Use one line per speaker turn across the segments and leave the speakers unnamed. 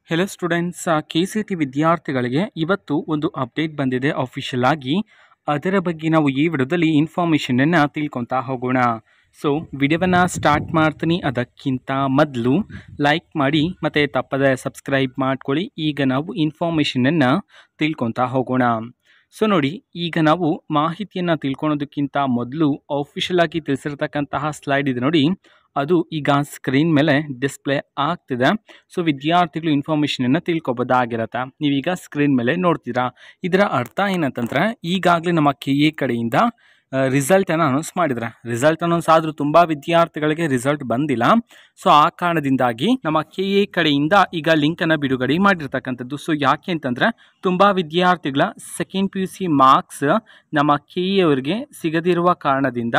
Hello students, KCT ವಿದ್ಯಾರ್ಥಿಗಳಿಗೆ ಇವತ್ತು ಒಂದು ಅಪ್ಡೇಟ್ ಬಂದಿದೆ ಅಫಿಷಿಯಲ್ ಆಗಿ. ಅದರ ಬಗ್ಗೆ ನಾವು ಈ ವಿಡಿಯೋದಲ್ಲಿ ಇನ್ಫಾರ್ಮೇಷನನ್ನು ತಿಳ್ಕೊತಾ ಹೋಗೋಣ. ಸೊ ವಿಡಿಯೋವನ್ನು ಸ್ಟಾರ್ಟ್ ಮಾಡ್ತೀನಿ. ಅದಕ್ಕಿಂತ ಮೊದಲು ಲೈಕ್ ಮಾಡಿ ಮತ್ತು ತಪ್ಪದೆ ಸಬ್ಸ್ಕ್ರೈಬ್ ಮಾಡ್ಕೊಳ್ಳಿ. ಈಗ ನಾವು ಇನ್ಫಾರ್ಮೇಷನನ್ನು ತಿಳ್ಕೊತಾ ಹೋಗೋಣ. ಸೊ ನೋಡಿ, ಈಗ ನಾವು ಮಾಹಿತಿಯನ್ನು ತಿಳ್ಕೊಳೋದಕ್ಕಿಂತ ಮೊದಲು ಅಫಿಷಿಯಲ್ ಆಗಿ ತಿಳಿಸಿರ್ತಕ್ಕಂತಹ ಸ್ಲೈಡ್ ಇದೆ ನೋಡಿ, ಅದು ಈಗ ಸ್ಕ್ರೀನ್ ಮೇಲೆ ಡಿಸ್ಪ್ಲೇ ಆಗ್ತಿದೆ. ಸೊ ವಿದ್ಯಾರ್ಥಿಗಳು ಇನ್ಫಾರ್ಮೇಷನನ್ನು ತಿಳ್ಕೊಬೋದಾಗಿರತ್ತೆ. ನೀವೀಗ ಸ್ಕ್ರೀನ್ ಮೇಲೆ ನೋಡ್ತೀರಾ. ಇದರ ಅರ್ಥ ಏನಂತಂದರೆ, ಈಗಾಗಲೇ ನಮ್ಮ KA ಕಡೆಯಿಂದ ರಿಸಲ್ಟನ್ನು ಅನೌನ್ಸ್ ಮಾಡಿದರೆ, ರಿಸಲ್ಟ್ ಅನೌನ್ಸ್ ಆದರೂ ತುಂಬ ವಿದ್ಯಾರ್ಥಿಗಳಿಗೆ ರಿಸಲ್ಟ್ ಬಂದಿಲ್ಲ. ಸೊ ಆ ಕಾರಣದಿಂದಾಗಿ ನಮ್ಮ KA ಕಡೆಯಿಂದ ಈಗ ಲಿಂಕನ್ನು ಬಿಡುಗಡೆ ಮಾಡಿರ್ತಕ್ಕಂಥದ್ದು. ಸೊ ಯಾಕೆ ಅಂತಂದರೆ, ತುಂಬ ವಿದ್ಯಾರ್ಥಿಗಳ ಸೆಕೆಂಡ್ PUC ಮಾರ್ಕ್ಸ್ ನಮ್ಮ KA ಅವರಿಗೆ ಸಿಗದಿರುವ ಕಾರಣದಿಂದ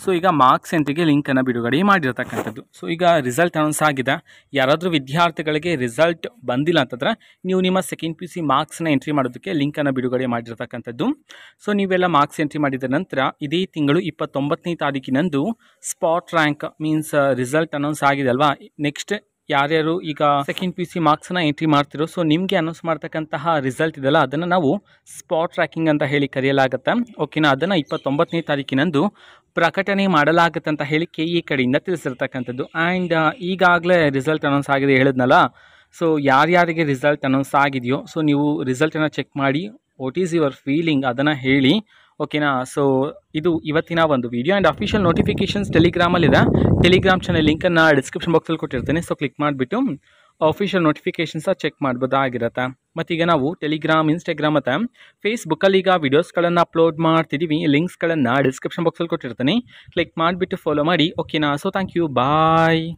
ಸೊ ಈಗ ಮಾರ್ಕ್ಸ್ ಎಂಟ್ರಿಗೆ ಲಿಂಕನ್ನು ಬಿಡುಗಡೆ ಮಾಡಿರ್ತಕ್ಕಂಥದ್ದು. ಸೊ ಈಗ ರಿಸಲ್ಟ್ ಅನೌನ್ಸ್ ಆಗಿದೆ. ಯಾರಾದರೂ ವಿದ್ಯಾರ್ಥಿಗಳಿಗೆ ರಿಸಲ್ಟ್ ಬಂದಿಲ್ಲ ಅಂತಂದರೆ ನೀವು ನಿಮ್ಮ ಸೆಕೆಂಡ್ PUC ಮಾರ್ಕ್ಸ್ನ ಎಂಟ್ರಿ ಮಾಡೋದಕ್ಕೆ ಲಿಂಕನ್ನು ಬಿಡುಗಡೆ ಮಾಡಿರ್ತಕ್ಕಂಥದ್ದು. ಸೊ ನೀವೆಲ್ಲ ಮಾರ್ಕ್ಸ್ ಎಂಟ್ರಿ ಮಾಡಿದ ನಂತರ ಇದೇ ತಿಂಗಳು 29ನೇ ತಾರೀಕಿನಂದು spot rank means result announce ಆಗಿದೆ ಅಲ್ವಾ. ನೆಕ್ಸ್ಟ್ ಯಾರ್ಯಾರು ಈಗ ಸೆಕೆಂಡ್ PUC ಮಾರ್ಕ್ಸ್ನ ಎಂಟ್ರಿ ಮಾಡ್ತಿರೋ, ಸೊ ನಿಮಗೆ ಅನೌನ್ಸ್ ಮಾಡ್ತಕ್ಕಂತಹ ರಿಸಲ್ಟ್ ಇದೆಯಲ್ಲ, ಅದನ್ನು ನಾವು ಸ್ಪಾಟ್ ರ್ಯಾಂಕಿಂಗ್ ಅಂತ ಹೇಳಿ ಕರೆಯಲಾಗುತ್ತೆ. ಓಕೆನಾ, ಅದನ್ನು 29ನೇ ತಾರೀಕಿನಂದು ಪ್ರಕಟಣೆ ಮಾಡಲಾಗುತ್ತೆ ಅಂತ ಹೇಳಿ KA ಕಡೆಯಿಂದ ತಿಳಿಸಿರ್ತಕ್ಕಂಥದ್ದು. ಆ್ಯಂಡ್ ಈಗಾಗಲೇ ರಿಸಲ್ಟ್ ಅನೌನ್ಸ್ ಆಗಿದೆ ಹೇಳಿದ್ನಲ್ಲ. ಸೊ ಯಾರ್ಯಾರಿಗೆ ರಿಸಲ್ಟ್ ಅನೌನ್ಸ್ ಆಗಿದೆಯೋ, ಸೊ ನೀವು ರಿಸಲ್ಟನ್ನು ಚೆಕ್ ಮಾಡಿ ವಾಟ್ ಈಸ್ ಯುವರ್ ಫೀಲಿಂಗ್ ಅದನ್ನು ಹೇಳಿ. ಓಕೆನಾ, ಸೊ ಇದು ಇವತ್ತಿನ ಒಂದು ವಿಡಿಯೋ. ಆ್ಯಂಡ್ ಅಫಿಷಿಯಲ್ ನೋಟಿಫಿಕೇಷನ್ಸ್ ಟೆಲಿಗ್ರಾಮಲ್ಲಿದೆ. ಟೆಲಿಗ್ರಾಮ್ ಚಾನಲ್ ಲಿಂಕನ್ನು ಡಿಸ್ಕ್ರಿಪ್ಷನ್ ಬಾಕ್ಸಲ್ಲಿ ಕೊಟ್ಟಿರ್ತೀನಿ. ಸೊ ಕ್ಲಿಕ್ ಮಾಡಿಬಿಟ್ಟು ಅಫಿಷಿಯಲ್ ನೋಟಿಫಿಕೇಷನ್ಸ ಚೆಕ್ ಮಾಡ್ಬೋದಾಗಿರುತ್ತೆ. ಮತ್ತೀಗ ನಾವು ಟೆಲಿಗ್ರಾಮ್, ಇನ್ಸ್ಟಾಗ್ರಾಮ್ ಮತ್ತು ಫೇಸ್ಬುಕ್ಕಲ್ಲಿ ಈಗ ವೀಡಿಯೋಸ್ಗಳನ್ನು ಅಪ್ಲೋಡ್ ಮಾಡ್ತಿದ್ದೀವಿ. ಲಿಂಕ್ಸ್ಗಳನ್ನು ಡಿಸ್ಕ್ರಿಪ್ಷನ್ ಬಾಕ್ಸಲ್ಲಿ ಕೊಟ್ಟಿರ್ತೀನಿ. ಕ್ಲಿಕ್ ಮಾಡಿಬಿಟ್ಟು ಫಾಲೋ ಮಾಡಿ. ಓಕೆನಾ, ಸೊ ಥ್ಯಾಂಕ್ ಯು, ಬಾಯ್.